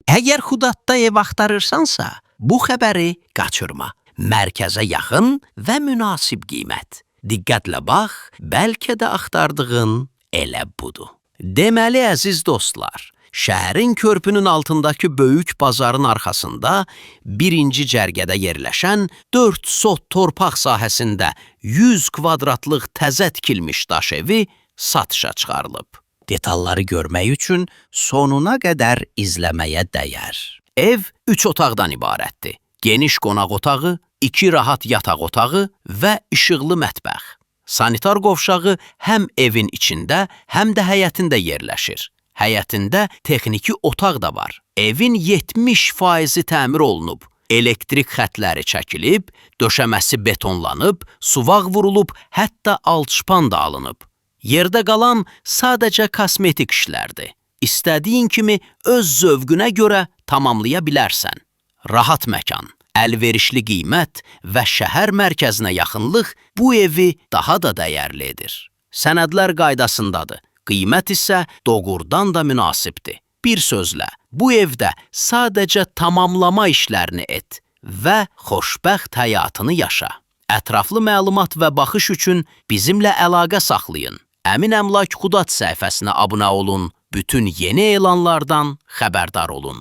Əgər Xudatda ev axtarırsansa, bu xəbəri qaçırma. Mərkəzə yaxın və münasib qiymət. Diqqətlə bax, bəlkə də axtardığın elə budur. Deməli, əziz dostlar, şəhərin körpünün altındakı böyük bazarın arxasında birinci cərgədə yerləşən 4 sot torpaq sahəsində 100 kvadratlıq təzə tikilmiş daş evi satışa çıxarılıb. Detalları görmək üçün sonuna qədər izləməyə dəyər. Ev 3 otaqdan ibarətdir. Geniş qonaq otağı, 2 rahat yataq otağı və işıqlı mətbəx. Sanitar qovşağı həm evin içində, həm də həyətində yerləşir. Həyətində texniki otaq da var. Evin 70% təmir olunub. Elektrik xətləri çəkilib, döşəməsi betonlanıb, suvaq vurulub, hətta alçıpan da alınıb. Yerdə qalan sadəcə kosmetik işlərdir. İstədiyin kimi öz zövqünə görə tamamlaya bilərsən. Rahat məkan, əlverişli qiymət və şəhər mərkəzinə yaxınlıq bu evi daha da dəyərli edir. Sənədlər qaydasındadır, qiymət isə doğrudan da münasibdir. Bir sözlə, bu evdə sadəcə tamamlama işlərini et və xoşbəxt həyatını yaşa. Ətraflı məlumat və baxış üçün bizimlə əlaqə saxlayın. Əmin Əmlak Xudat səhifəsinə abunə olun, bütün yeni elanlardan xəbərdar olun.